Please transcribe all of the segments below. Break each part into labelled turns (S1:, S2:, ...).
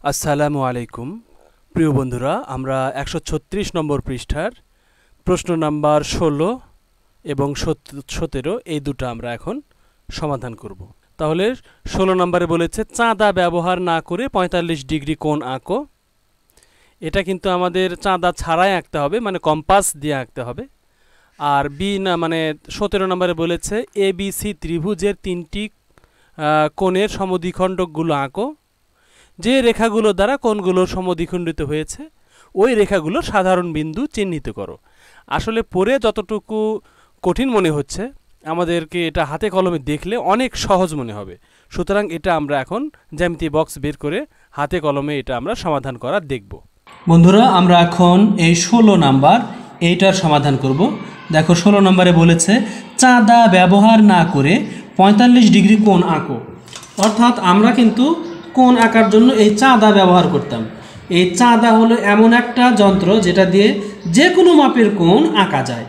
S1: আসসালামু আলাইকুম প্রিয় বন্ধুরা, আমরা 136 নম্বর পৃষ্ঠার প্রশ্ন নাম্বার 16 এবং 17 এই দুটো আমরা এখন সমাধান করব। তাহলে 16 নম্বরে বলেছে চাঁদা ব্যবহার না করে 45 ডিগ্রি কোণ আঁকো। এটা কিন্তু আমাদের চাঁদা ছাড়াই আঁকতে হবে, মানে কম্পাস দিয়ে আঁকতে হবে। আর বি না মানে 17 নম্বরে বলেছে এবিসি ত্রিভুজের তিনটি কোণের সমদ্বিখণ্ডকগুলো আঁকো। যে রেখাগুলো দ্বারা কোণগুলো সমদ্বিখণ্ডিত হয়েছে ওই রেখাগুলোর সাধারণ বিন্দু চিহ্নিত করো। আসলে পড়ে যতটুকু কঠিন মনে হচ্ছে, আমাদেরকে এটা হাতে কলমে দেখলে অনেক সহজ মনে হবে। সুতরাং এটা আমরা এখন জ্যামিতি বক্স বের করে হাতে কলমে এটা আমরা সমাধান করা দেখব।
S2: বন্ধুরা, আমরা এখন এই 16 নাম্বার এইটার সমাধান করব। দেখো 16 নম্বরে বলেছে চাঁদা ব্যবহার না করে 45 ডিগ্রি কোণ আঁকো। অর্থাৎ আমরা কিন্তু কোণ আঁকার জন্য এই চাঁদা ব্যবহার করতাম। এই চাঁদা হলো এমন একটা যন্ত্র যেটা দিয়ে যে কোনো মাপের কোণ আঁকা যায়,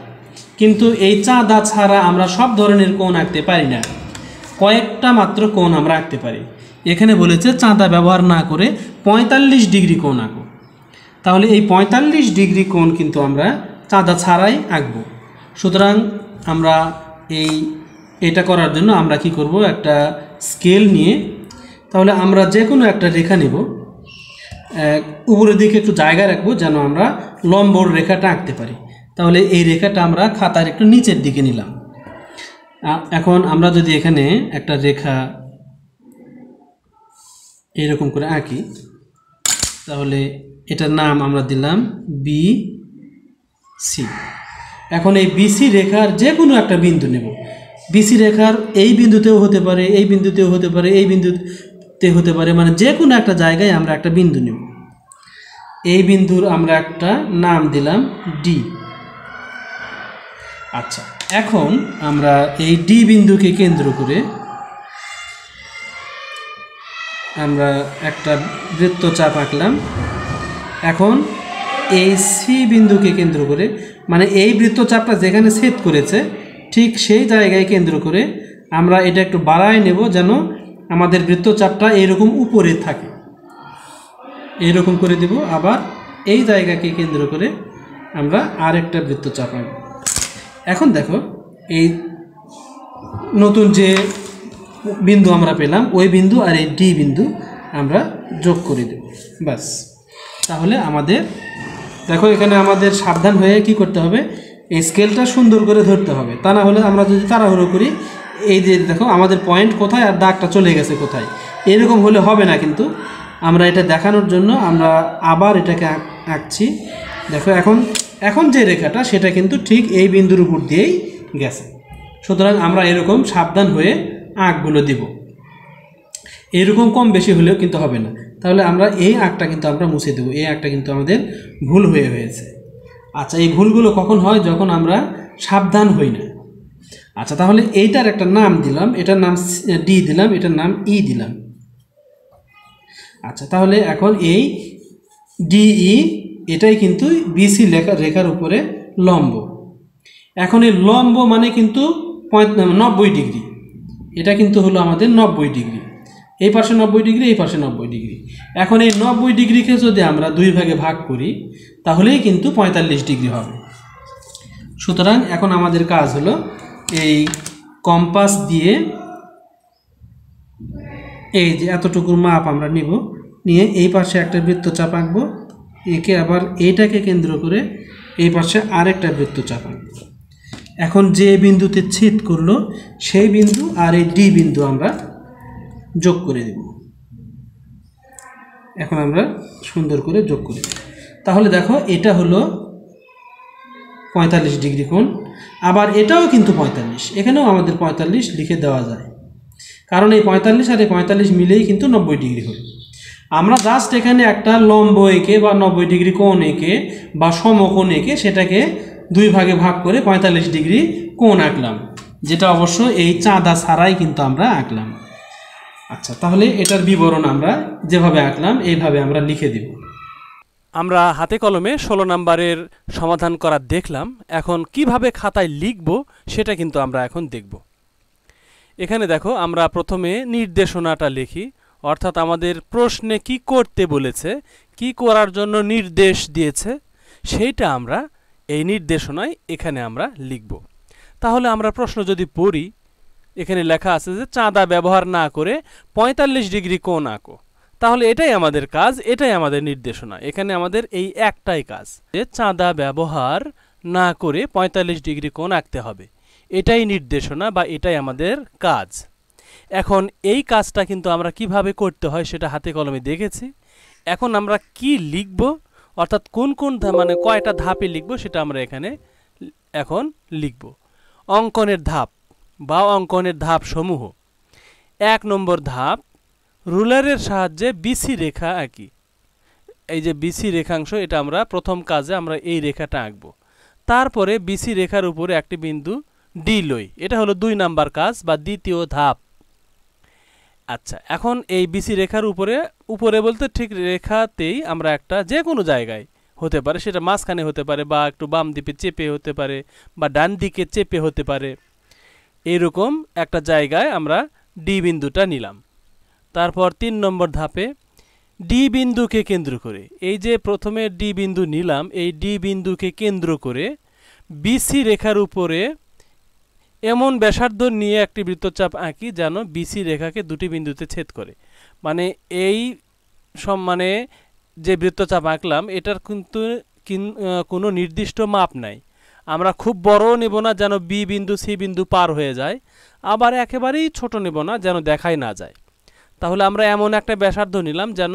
S2: কিন্তু এই চাঁদা ছাড়া আমরা সব ধরনের কোণ আঁকতে পারি না, কয়েকটা মাত্র কোণ আমরা আঁকতে পারি। এখানে বলেছে চাঁদা ব্যবহার না করে 45 ডিগ্রি কোণ আঁকো। তাহলে এই 45 ডিগ্রি কোণ কিন্তু আমরা চাঁদা ছাড়াই আঁকব। সুতরাং আমরা এটা করার জন্য আমরা কি করব, একটা স্কেল নিয়ে তাহলে আমরা যে কোনো একটা রেখা নেব, উপরের দিকে একটু জায়গা রাখবো যেন আমরা লম্বর রেখাটা আঁকতে পারি। তাহলে এই রেখাটা আমরা খাতার একটু নিচের দিকে নিলাম। এখন আমরা যদি এখানে একটা রেখা এরকম করে আঁকি, তাহলে এটার নাম আমরা দিলাম বি সি। এখন এই বিসি রেখার যে কোনো একটা বিন্দু নেব। বিসি রেখার এই বিন্দুতেও হতে পারে, এই বিন্দুতেও হতে পারে, এই বিন্দুতে হতে পারে, মানে যে কোনো একটা জায়গায় আমরা একটা বিন্দু নেব। এই বিন্দুর আমরা একটা নাম দিলাম ডি। আচ্ছা, এখন আমরা এই ডি বিন্দুকে কেন্দ্র করে আমরা একটা বৃত্তচাপ আঁকলাম। এখন এই সি বিন্দুকে কেন্দ্র করে, মানে এই বৃত্তচাপটা যেখানে ছেদ করেছে ঠিক সেই জায়গায় কেন্দ্র করে আমরা এটা একটু বাড়ায় নেব যেন আমাদের বৃত্তচাপটা এরকম উপরে থাকে, এরকম করে দেব। আবার এই জায়গাকে কেন্দ্র করে আমরা আরেকটা বৃত্তচাপ আঁকব। এখন দেখো এই নতুন যে বিন্দু আমরা পেলাম ওই বিন্দু আর এই ডি বিন্দু আমরা যোগ করে দেব, বাস। তাহলে আমাদের দেখো এখানে আমাদের সাবধান হয়ে কি করতে হবে, এই স্কেলটা সুন্দর করে ধরতে হবে। তা না হলে আমরা যদি তাড়াহুড়ো করি, এই যে দেখো আমাদের পয়েন্ট কোথায় আর দাগটা চলে গেছে কোথায়, এরকম হলে হবে না। কিন্তু আমরা এটা দেখানোর জন্য আমরা আবার এটাকে আঁকছি। দেখো এখন যে রেখাটা সেটা কিন্তু ঠিক এই বিন্দুর উপর দিয়েই গেছে। সুতরাং আমরা এরকম সাবধান হয়ে আঁকগুলো দিব। এরকম কম বেশি হলেও কিন্তু হবে না। তাহলে আমরা এই আঁকটা কিন্তু আমরা মুছে দেবো। এই আঁকটা কিন্তু আমাদের ভুল হয়েছে। আচ্ছা, এই ভুলগুলো কখন হয়, যখন আমরা সাবধান হই না। আচ্ছা, তাহলে এইটার একটা নাম দিলাম, এটার নাম ডি দিলাম, এটার নাম ই দিলাম। আচ্ছা, তাহলে এখন এই ডিই এটাই কিন্তু বিসি রেখার উপরে লম্ব। এখন এই লম্ব মানে কিন্তু 90 ডিগ্রি, এটা কিন্তু হলো আমাদের 90 ডিগ্রি। এই পাশে 90 ডিগ্রি, এই পাশে 90 ডিগ্রি। এখন এই 90 ডিগ্রিকে যদি আমরা দুই ভাগে ভাগ করি তাহলেই কিন্তু 45 ডিগ্রি হবে। সুতরাং এখন আমাদের কাজ হলো এই কম্পাস দিয়ে এই যে এতটুকুর মাপ আমরা নিব, নিয়ে এই পাশে একটা বৃত্তচাপ আঁকবো, একে আবার এইটাকে কেন্দ্র করে এই পাশে আরেকটা বৃত্তচাপ আঁকবো। এখন যে বিন্দুতে ছেদ করলো সেই বিন্দু আর এই ডি বিন্দু আমরা যোগ করে দেব। এখন আমরা সুন্দর করে যোগ করে দেব। তাহলে দেখো এটা হলো 45 ডিগ্রি কোণ। আবার এটাও কিন্তু 45, এখানেও আমাদের 45 লিখে দেওয়া যায়, কারণ এই 45 আর এই 45 মিলেই কিন্তু 90 ডিগ্রি হলো। আমরা জাস্ট এখানে একটা লম্ব এঁকে বা 90 ডিগ্রি কোণ এঁকে বা সমকোণ এঁকে সেটাকে দুই ভাগে ভাগ করে 45 ডিগ্রি কোণ আঁকলাম, যেটা অবশ্য এই চাঁদা ছাড়াই কিন্তু আমরা আঁকলাম। আচ্ছা, তাহলে এটার বিবরণ আমরা যেভাবে আঁকলাম এইভাবে আমরা লিখে দিব।
S1: আমরা হাতে কলমে 16 নম্বরের সমাধান করা দেখলাম। এখন কিভাবে খাতায় লিখব সেটা কিন্তু আমরা এখন দেখব। এখানে দেখো আমরা প্রথমে নির্দেশনাটা লিখি, অর্থাৎ আমাদের প্রশ্নে কি করতে বলেছে, কি করার জন্য নির্দেশ দিয়েছে, সেইটা আমরা এই নির্দেশনায় এখানে আমরা লিখব। তাহলে আমরা প্রশ্ন যদি পড়ি, এখানে লেখা আছে যে চাঁদা ব্যবহার না করে 45 ডিগ্রি কোণ আঁকো। তাহলে এটাই আমাদের কাজ, এটাই আমাদের নির্দেশনা। এখানে আমাদের এই একটাই কাজ, যে চাঁদা ব্যবহার না করে 45 ডিগ্রি কোণ আঁকতে হবে। এটাই নির্দেশনা বা এটাই আমাদের কাজ। এখন এই কাজটা কিন্তু আমরা কিভাবে করতে হয় সেটা হাতে কলমে দেখেছি। এখন আমরা কি লিখব, অর্থাৎ কোন কোন মানে কয়টা ধাপে লিখব সেটা আমরা এখানে এখন লিখব। অঙ্কনের ধাপ বা অঙ্কনের ধাপ সমূহ। 1 নম্বর ধাপ, রুলারের সাহায্যে বিসি রেখা আঁকি। এই যে বিসি রেখাংশ, এটা আমরা প্রথম কাজে আমরা এই রেখাটা আঁকব। তারপরে বিসি রেখার উপরে একটি বিন্দু ডি লই। এটা হলো 2 নাম্বার কাজ বা দ্বিতীয় ধাপ। আচ্ছা, এখন এই বিসি রেখার উপরে বলতে ঠিক রেখাতেই আমরা একটা যে কোনো জায়গায় হতে পারে, সেটা মাঝখানে হতে পারে বা একটু বাম দিকে চেপে হতে পারে বা ডান দিকে চেপে হতে পারে, এইরকম একটা জায়গায় আমরা ডি বিন্দুটা নিলাম। তারপর 3 নম্বর ধাপে ডি বিন্দুকে কেন্দ্র করে, এই যে প্রথমে ডি বিন্দু নিলাম, এই ডি বিন্দুকে কেন্দ্র করে বিসি রেখার উপরে এমন ব্যাসার্ধ নিয়ে একটি বৃত্তচাপ আঁকি যেন বিসি রেখাকে দুটি বিন্দুতে ছেদ করে। মানে এই মানে যে বৃত্তচাপ আঁকলাম এটার কিন্তু কোনো নির্দিষ্ট মাপ নাই। আমরা খুব বড় নেব না যেন বি বিন্দু সি বিন্দু পার হয়ে যায়, আবার একেবারেই ছোট নেব না যেন দেখাই না যায়। তাহলে আমরা এমন একটা ব্যাসার্ধ নিলাম যেন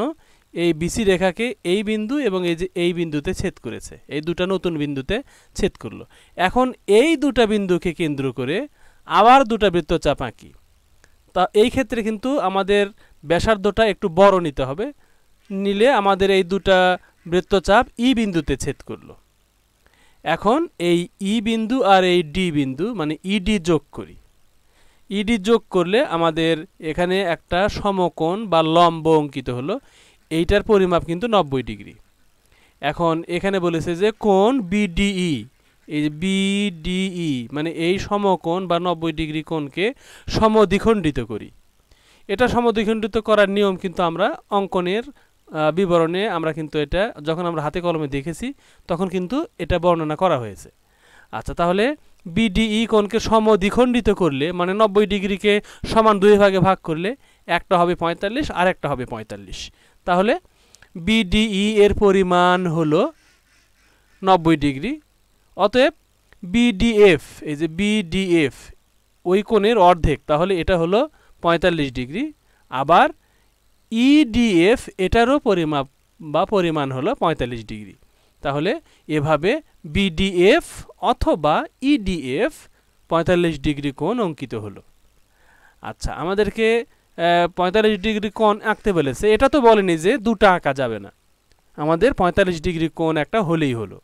S1: এই বিসি রেখাকে এই বিন্দু এবং এই যে এই বিন্দুতে ছেদ করেছে, এই দুটো নতুন বিন্দুতে ছেদ করলো। এখন এই দুটো বিন্দুকে কেন্দ্র করে আবার দুটো বৃত্তচাপ আঁকি। তা এই ক্ষেত্রে কিন্তু আমাদের ব্যাসার্ধটা একটু বড় নিতে হবে, নিলে আমাদের এই দুটো বৃত্তচাপ ই বিন্দুতে ছেদ করলো। এখন এই ই বিন্দু আর এই ডি বিন্দু মানে ইডি যোগ করি। ইডি যোগ করলে আমাদের এখানে একটা সমকোণ বা লম্ব অঙ্কিত হলো। এইটার পরিমাপ কিন্তু 90 ডিগ্রি। এখন এখানে বলেছে যে কোণ বিডিই, এই যে বিডিই মানে এই সমকোণ বা 90 ডিগ্রি কোণকে সমদ্বিখণ্ডিত করি। এটা সমদ্বিখণ্ডিত করার নিয়ম কিন্তু আমরা অঙ্কনের বিবরণে আমরা কিন্তু এটা যখন আমরা হাতে কলমে দেখেছি তখন কিন্তু এটা বর্ণনা করা হয়েছে। আচ্ছা, তাহলে বিডিই কোণকে সমদ্বিখণ্ডিত করলে মানে 90 ডিগ্রিকে সমান 2 ভাগে ভাগ করলে একটা হবে 45 আর একটা হবে 45। তাহলে বিডিই এর পরিমাণ হলো 90 ডিগ্রি। অতএব বিডিএফ, এই যে বিডিএফ ওই কোণের অর্ধেক, তাহলে এটা হলো 45 ডিগ্রি। আবার ইডিএফ এটারও পরিমাপ বা পরিমাণ হলো 45 ডিগ্রি। তাহলে এভাবে বিডিএফ অথবা ইডিএফ 45 ডিগ্রি কোণ অঙ্কিত হলো। আচ্ছা, আমাদেরকে 45 ডিগ্রি কোণ আঁকতে বলেছে, এটা তো বলেনি যে দুটো আঁকা যাবে না, আমাদের 45 ডিগ্রি কোণ একটা হলেই হলো।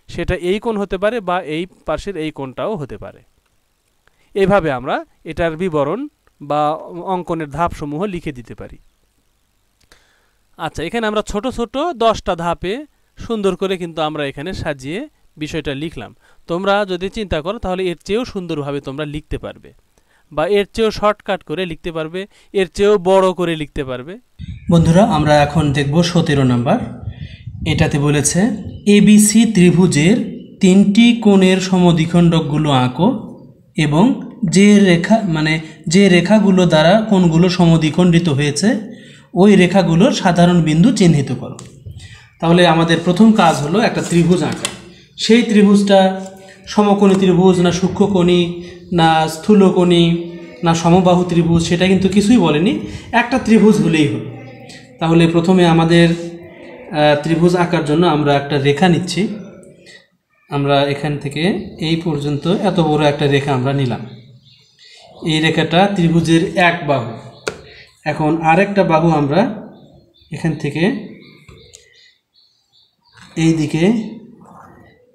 S1: সেটা এই কোণ হতে পারে বা এই পাশের এই কোণটাও হতে পারে। এইভাবে আমরা এটার বিবরণ বা অঙ্কনের ধাপসমূহ লিখে দিতে পারি। আচ্ছা, এখানে আমরা ছোট ছোট 10টা ধাপে সুন্দর করে কিন্তু আমরা এখানে সাজিয়ে বিষয়টা লিখলাম। তোমরা যদি চিন্তা করো তাহলে এর চেয়েও সুন্দরভাবে তোমরা লিখতে পারবে বা এর চেয়েও শর্টকাট করে লিখতে পারবে, এর চেয়েও বড় করে লিখতে পারবে।
S2: বন্ধুরা, আমরা এখন দেখব 17 নাম্বার। এটাতে বলেছে এবিসি ত্রিভুজের 3টি কোণের সমদ্বিখণ্ডকগুলো আঁকো এবং যে রেখাগুলো দ্বারা কোণগুলো সমদ্বিখণ্ডিত হয়েছে ওই রেখাগুলোর সাধারণ বিন্দু চিহ্নিত করো। তাহলে আমাদের প্রথম কাজ হলো একটা ত্রিভুজ আঁকা। সেই ত্রিভুজটা সমকোণী ত্রিভুজ না সূক্ষ্মকোণী না স্থূলকোণী না সমবাহু ত্রিভুজ সেটা কিন্তু কিছুই বলেনি, একটা ত্রিভুজ হলেই হলো। তাহলে প্রথমে আমাদের ত্রিভুজ আঁকার জন্য আমরা একটা রেখা নিচ্ছি। আমরা এখান থেকে এই পর্যন্ত এত বড় একটা রেখা আমরা নিলাম। এই রেখাটা ত্রিভুজের এক বাহু। এখন আরেকটা বাহু আমরা এখান থেকে এই দিকে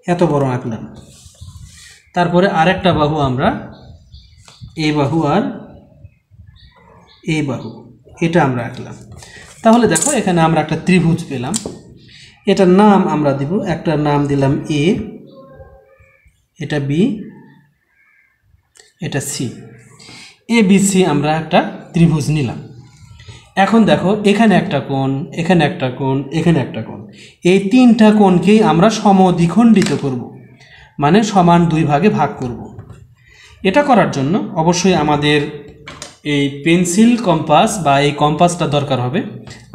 S2: এত বড় আঁকলাম। তারপরে আরেকটা বাহু আমরা এই বাহু আর এই বাহু এটা আমরা আঁকলাম। তাহলে দেখো এখানে আমরা একটা ত্রিভুজ পেলাম। এটার নাম আমরা দিব, একটা নাম দিলাম এ, এটা বি, এটা সি। এ বি সি আমরা একটা ত্রিভুজ নিলাম। এখন দেখো এখানে একটা কোণ, এখানে একটা কোণ, এখানে একটা কোণ, এই তিনটা কোণকেই আমরা সমদ্বিখণ্ডিত করব, মানে সমান দুই ভাগে ভাগ করব। এটা করার জন্য অবশ্যই আমাদের এই পেন্সিল কম্পাস বা এই কম্পাসটা দরকার হবে।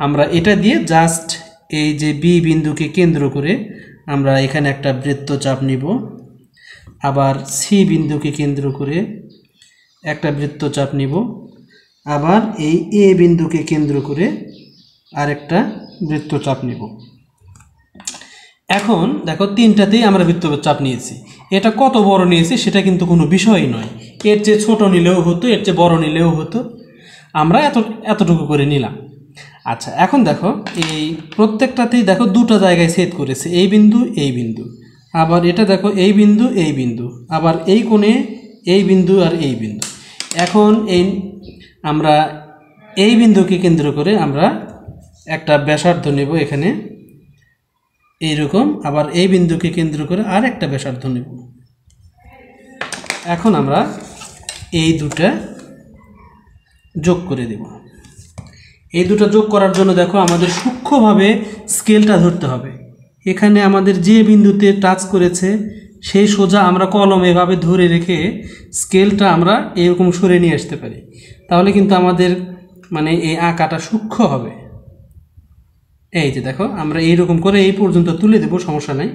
S2: আমরা এটা দিয়ে জাস্ট এই যে বি বিন্দুকে কেন্দ্র করে আমরা এখানে একটা বৃত্তচাপ নিব, আবার সি বিন্দুকে কেন্দ্র করে একটা বৃত্তচাপ নিব, আবার এই এ বিন্দুকে কেন্দ্র করে আরেকটা বৃত্তচাপ নিব। এখন দেখো তিনটাতেই আমরা বৃত্তচাপ নিয়েছি। এটা কত বড় নিয়েছি সেটা কিন্তু কোনো বিষয়ই নয়, এর চেয়ে ছোট নিলেও হতো, এর চেয়ে বড় নিলেও হতো, আমরা এতটুকু করে নিলাম। আচ্ছা, এখন দেখো এই প্রত্যেকটাতেই দেখো দুটো জায়গায় ছেদ করেছে, এই বিন্দু এই বিন্দু, আবার এটা দেখো এই বিন্দু এই বিন্দু, আবার এই কোণে এই বিন্দু আর এই বিন্দু। এখন আমরা এই বিন্দুকে কেন্দ্র করে আমরা একটা ব্যাসার্ধ নেব এখানে এইরকম, আবার এই বিন্দুকে কেন্দ্র করে আর একটা ব্যাসার্ধ নেব। এখন আমরা এই দুটা যোগ করে দেব। এই দুটো যোগ করার জন্য দেখো আমাদের সূক্ষ্মভাবে স্কেলটা ধরতে হবে। এখানে আমাদের যে বিন্দুতে টাচ করেছে সেই সোজা আমরা কলম এভাবে ধরে রেখে স্কেলটা আমরা এরকম সরে নিয়ে আসতে পারি, তাহলে কিন্তু আমাদের মানে এই আঁকাটা সূক্ষ্ম হবে। এই যে দেখো আমরা এইরকম করে এই পর্যন্ত তুলে দেব, সমস্যা নাই।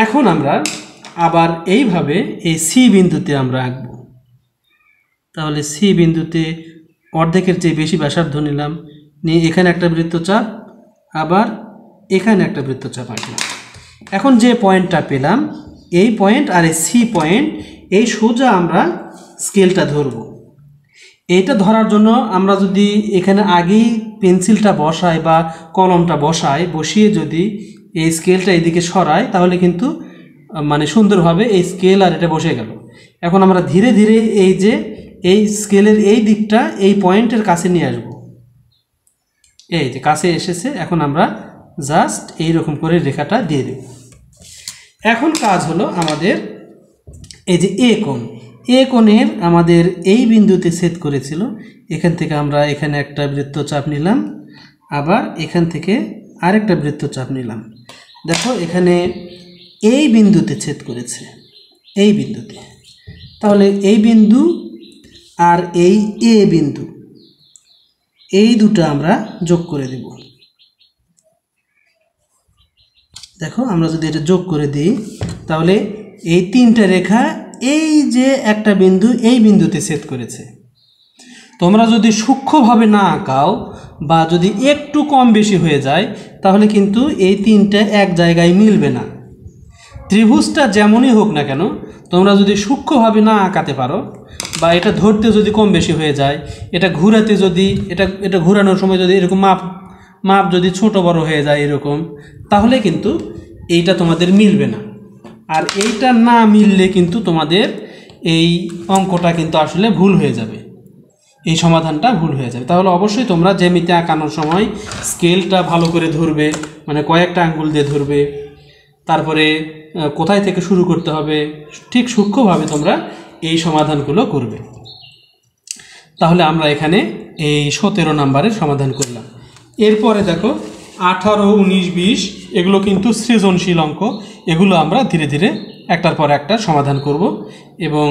S2: এখন আমরা আবার এইভাবে এই সি বিন্দুতে আমরা আঁকব। তাহলে সি বিন্দুতে অর্ধেকের চেয়ে বেশি ব্যাসার্ধ নিলাম, নিয়ে এখানে একটা বৃত্তচাপ, আবার এখানে একটা বৃত্তচাপ আঁকলাম। এখন যে পয়েন্টটা পেলাম এই পয়েন্ট আর এই সি পয়েন্ট, এই সোজা আমরা স্কেলটা ধরব। এইটা ধরার জন্য আমরা যদি এখানে আগেই পেন্সিলটা বসাই বা কলমটা বসিয়ে যদি এই স্কেলটা এদিকে সরাই, তাহলে কিন্তু মানে সুন্দরভাবে এই স্কেল আর এটা বসে গেল। এখন আমরা ধীরে ধীরে এই যে এই স্কেলের এই দিকটা এই পয়েন্টের কাছে নিয়ে আসব। এই যে কাছে এসেছে, এখন আমরা জাস্ট এইরকম করে রেখাটা দিয়ে দেব। এখন কাজ হলো আমাদের এই যে এ কোণ, এ কোণের আমাদের এই বিন্দুতে ছেদ করেছিল, এখান থেকে আমরা এখানে একটা বৃত্তচাপ নিলাম, আবার এখান থেকে আরেকটা বৃত্তচাপ নিলাম। দেখো এখানে এই বিন্দুতে ছেদ করেছে, এই বিন্দুতে, তাহলে এই বিন্দু আর এই এ বিন্দু, এই দুটো আমরা যোগ করে দেব। দেখো আমরা যদি এটা যোগ করে দিই, তাহলে এই তিনটা রেখা এই যে একটা বিন্দু এই বিন্দুতে ছেদ করেছে। তোমরা যদি সূক্ষ্মভাবে না আঁকাও বা যদি একটু কম বেশি হয়ে যায়, তাহলে কিন্তু এই তিনটা এক জায়গায় মিলবে না। ত্রিভুজটা যেমনই হোক না কেন, তোমরা যদি সূক্ষ্মভাবে না আঁকাতে পারো বা এটা ধরতে যদি কম বেশি হয়ে যায়, এটা ঘুরাতে যদি এটা ঘুরানোর সময় যদি এরকম মাপ যদি ছোট বড় হয়ে যায় এরকম, তাহলে কিন্তু এইটা তোমাদের মিলবে না। আর এইটা না মিললে কিন্তু তোমাদের এই অঙ্কটা কিন্তু আসলে ভুল হয়ে যাবে, এই সমাধানটা ভুল হয়ে যাবে। তাহলে অবশ্যই তোমরা জ্যামিতি আঁকানোর সময় স্কেলটা ভালো করে ধরবে, মানে কয়েকটা আঙ্গুল দিয়ে ধরবে, তারপরে কোথায় থেকে শুরু করতে হবে ঠিক সূক্ষ্মভাবে তোমরা এই সমাধানগুলো করবে। তাহলে আমরা এখানে এই 17 নম্বরের সমাধান করলাম। এরপরে দেখো 18, 19, 20 এগুলো কিন্তু সৃজনশীল অঙ্ক, এগুলো আমরা ধীরে ধীরে একটার পর একটা সমাধান করব এবং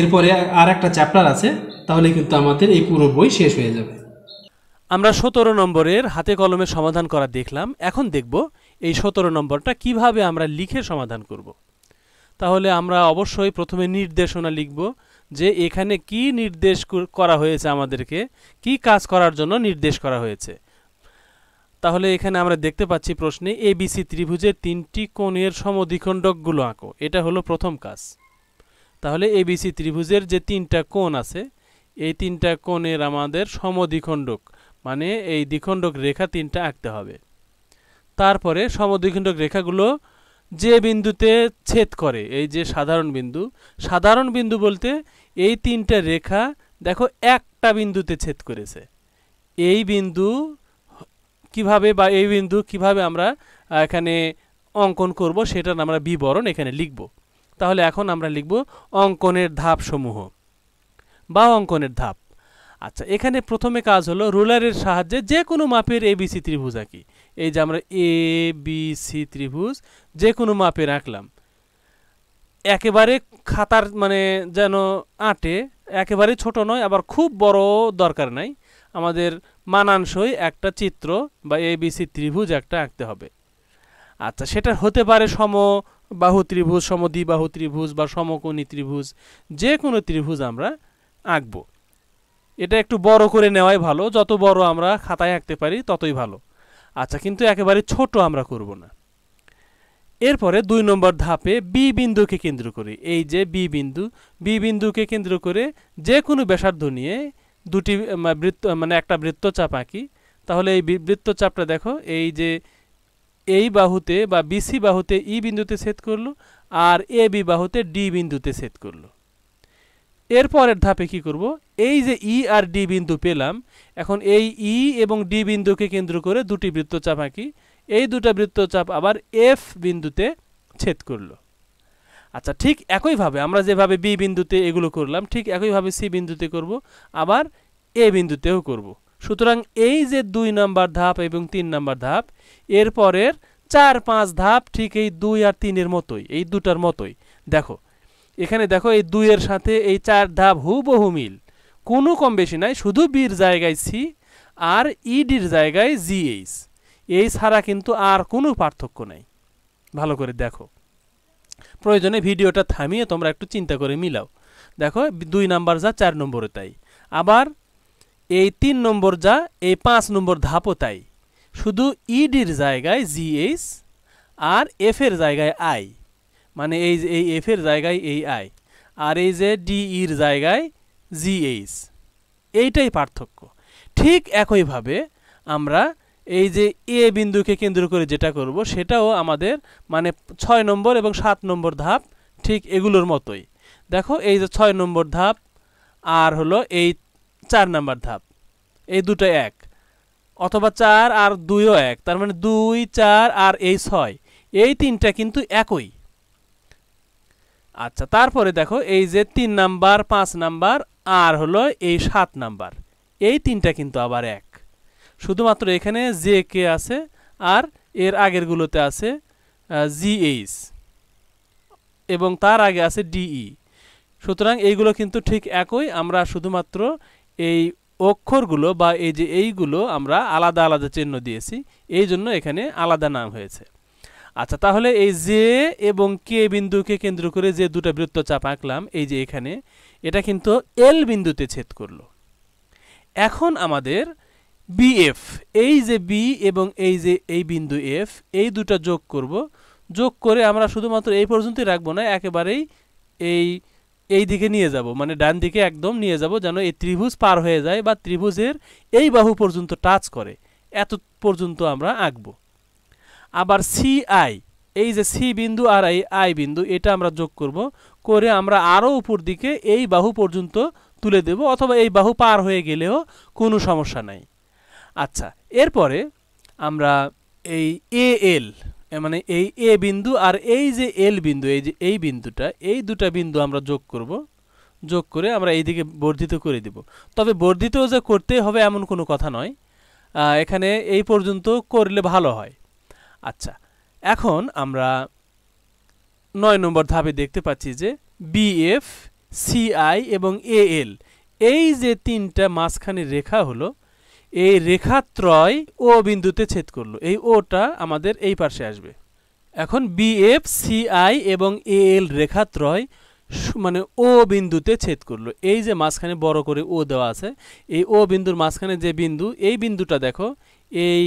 S2: এরপরে আর একটা চ্যাপ্টার আছে, তাহলে কিন্তু আমাদের এই পুরো বই শেষ হয়ে যাবে।
S1: আমরা 17 নম্বরের হাতে কলমে সমাধান করা দেখলাম। এখন দেখব এই 17 নম্বরটা কিভাবে আমরা লিখে সমাধান করব। তাহলে আমরা অবশ্যই প্রথমে নির্দেশনা লিখব যে এখানে কি নির্দেশ করা হয়েছে, আমাদেরকে কি কাজ করার জন্য নির্দেশ করা হয়েছে। তাহলে এখানে আমরা দেখতে পাচ্ছি প্রশ্নে এবিসি ত্রিভুজের 3টি কোণের সমদ্বিখণ্ডকগুলো আঁকো, এটা হলো প্রথম কাজ। তাহলে এবিসি ত্রিভুজের যে 3টা কোণ আছে, এই 3টা কোণের আমাদের সমদ্বিখণ্ডক মানে এই দ্বিখণ্ডক রেখা 3টা আঁকতে হবে। তারপরে সমদ্বিখণ্ডক রেখাগুলো যে বিন্দুতে ছেদ করে, এই যে সাধারণ বিন্দু বলতে এই 3টা রেখা দেখো একটা বিন্দুতে ছেদ করেছে। এই বিন্দু কিভাবে বা এই বিন্দু কিভাবে আমরা এখানে অঙ্কন করব সেটার আমরা বিবরণ এখানে লিখব। তাহলে এখন আমরা লিখব অঙ্কনের ধাপসমূহ বা অঙ্কনের ধাপ। আচ্ছা, এখানে প্রথমে কাজ হলো রুলারের সাহায্যে যে কোনো মাপের ABC ত্রিভুজ আঁকি। এই যে আমরা ABC ত্রিভুজ যে কোনো মাপের আঁকলাম, একেবারে খাতার মানে যেন আঁটে, একেবারে ছোট নয় আবার খুব বড় দরকার নাই, আমাদের মানানসই একটা চিত্র বা ABC ত্রিভুজ একটা আঁকতে হবে। আচ্ছা, সেটা হতে পারে সমবাহু ত্রিভুজ, সমদ্বিবাহু ত্রিভুজ বা সমকোণী ত্রিভুজ, যে কোনো ত্রিভুজ আমরা আঁকবো। এটা একটু বড় করে নেওয়াই ভালো, যত বড় আমরা খাতায় আঁকতে পারি ততই ভালো। আচ্ছা, কিন্তু একেবারে ছোট আমরা করব না। এরপরে 2 নম্বর ধাপে বি বিন্দুকে কেন্দ্র করে, এই যে বি বিন্দুকে কেন্দ্র করে যে কোনো ব্যাসার্ধ নিয়ে দুটি বৃত্ত মানে একটা বৃত্তচাপ আঁকি। তাহলে এই বৃত্তচাপটা দেখো, এই যে এই বাহুতে বা বিসি বাহুতে ই বিন্দুতে ছেদ করলো আর এ বি বাহুতে ডি বিন্দুতে ছেদ করলো। এরপরের ধাপে কি করব, এই যে ই আর ডি বিন্দু পেলাম, এখন এই ই এবং ডি বিন্দুকে কেন্দ্র করে দুটি বৃত্তচাপ আঁকি। এই দুটো বৃত্তচাপ আবার এফ বিন্দুতে ছেদ করলো। আচ্ছা, ঠিক একইভাবে আমরা যেভাবে বি বিন্দুতে এগুলো করলাম, ঠিক একইভাবে সি বিন্দুতে করব, আবার এ বিন্দুতেও করব। সুতরাং এই যে 2 নম্বর ধাপ এবং 3 নম্বর ধাপ, এরপরের 4-5 ধাপ ঠিক এই 2 আর 3 এর মতোই, এই দুটার মতোই। দেখো এখানে দেখো, এই 2 এর সাথে এই 4 ধাপ হুবহু মিল, কোনো কম বেশি নাই, শুধু বির জায়গায় সি আর ইডির জায়গায় জিএইচ, এই ছাড়া কিন্তু আর কোনো পার্থক্য নাই। ভালো করে দেখো, প্রয়োজনে ভিডিওটা থামিয়ে তোমরা একটু চিন্তা করে মিলাও। দেখো 2 নম্বর যা 4 নম্বরে তাই, আবার এই 3 নম্বর যা এই 5 নম্বর ধাপও তাই, শুধু ইডির জায়গায় জিএইচ আর এফ এর জায়গায় আই, মানে এই যে এই এফ এর জায়গায় এই আই, আর এই যে ডি ইর জায়গায় জিএইচ, এইটাই পার্থক্য। ঠিক একইভাবে আমরা এই যে এ বিন্দুকে কেন্দ্র করে যেটা করব, সেটাও আমাদের মানে 6 নম্বর এবং 7 নম্বর ধাপ ঠিক এগুলোর মতোই। দেখো এই যে 6 নম্বর ধাপ আর হলো এই 4 নম্বর ধাপ, এই দুটো এক, অথবা 4 আর 2ও এক, তার মানে 2, 4 আর এই 6, এই তিনটা কিন্তু একই। আচ্ছা, তারপরে দেখো এই যে 3 নাম্বার, 5 নাম্বার আর হলো এই 7 নাম্বার, এই তিনটা কিন্তু আবার এক, শুধুমাত্র এখানে জে কে আছে আর এর আগেরগুলোতে আছে জিএইচ এবং তার আগে আছে ডিই। সুতরাং এইগুলো কিন্তু ঠিক একই, আমরা শুধুমাত্র এই অক্ষরগুলো বা এই যে এইগুলো আমরা আলাদা আলাদা চিহ্ন দিয়েছি, এই জন্য এখানে আলাদা নাম হয়েছে। আচ্ছা, তাহলে এই জে এবং কে বিন্দুকে কেন্দ্র করে যে দুটো বৃত্তচাপ আঁকলাম, এই যে এখানে এটা কিন্তু এল বিন্দুতে ছেদ করলো। এখন আমাদের বিএফ, এই যে বি এবং এই যে এই বিন্দু এফ, এই দুটো যোগ করব। যোগ করে আমরা শুধুমাত্র এই পর্যন্তই রাখবো না, একেবারেই এই দিকে নিয়ে যাব, মানে ডান দিকে একদম নিয়ে যাব, যেন এই ত্রিভুজ পার হয়ে যায় বা ত্রিভুজের এই বাহু পর্যন্ত টাচ করে, এত পর্যন্ত আমরা আঁকবো। আবার সিআই, এই যে সি বিন্দু আর এই আই বিন্দু, এটা আমরা যোগ করব, করে আমরা আরও উপর দিকে এই বাহু পর্যন্ত তুলে দেব, অথবা এই বাহু পার হয়ে গেলেও কোনো সমস্যা নাই। আচ্ছা, এরপরে আমরা এই এ এল মানে এই এ বিন্দু আর এই যে এল বিন্দু, এই যে এই বিন্দুটা, এই দুটা বিন্দু আমরা যোগ করব। যোগ করে আমরা এইদিকে বর্ধিত করে দেব। তবে বর্ধিতও যে করতে হবে এমন কোনো কথা নয়, এখানে এই পর্যন্ত করলে ভালো হয়। আচ্ছা, এখন আমরা 9 নম্বর ধাপে দেখতে পাচ্ছি যে বিএফ, সিআই এবং এএল, এই যে তিনটা মাঝখানে রেখা হলো, এই রেখাত্রয় ও বিন্দুতে ছেদ করলো, এই ওটা আমাদের এই পাশে আসবে। এখন বিএফ, সিআই এবং এএল রেখাত্রয় মানে ও বিন্দুতে ছেদ করলো, এই যে মাঝখানে বড় করে ও দেওয়া আছে, এই ও বিন্দুর মাঝখানে যে বিন্দু, এই বিন্দুটা দেখো, এই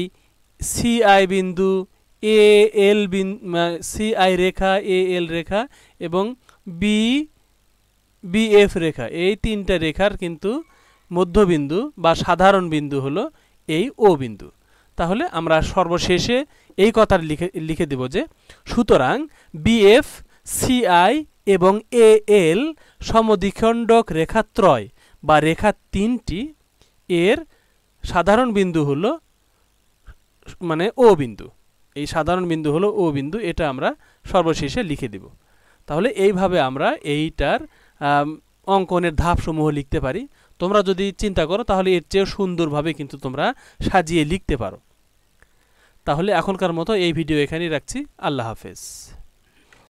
S1: সিআই বিন্দু, এএল সিআই রেখা, এএল রেখা এবং বিএফ রেখা, এই তিনটা রেখার কিন্তু মধ্যবিন্দু বা সাধারণ বিন্দু হলো এই ও বিন্দু। তাহলে আমরা সর্বশেষে এই কথা লিখে দেব যে সুতরাং বিএফ, সিআই এবং এএল সমদ্বিখণ্ডক রেখাত্রয় বা রেখা তিনটি এর সাধারণ বিন্দু হলো মানে ও বিন্দু, এই সাধারণ বিন্দু হলো ও বিন্দু, এটা আমরা সর্বশেষে লিখে দেব। তাহলে এইভাবে আমরা এইটার অঙ্কনের ধাপসমূহ লিখতে পারি। তোমরা যদি চিন্তা করো তাহলে এর চেয়েও সুন্দরভাবে কিন্তু তোমরা সাজিয়ে লিখতে পারো। তাহলে এখনকার মতো এই ভিডিও এখানেই রাখছি। আল্লাহ হাফেজ।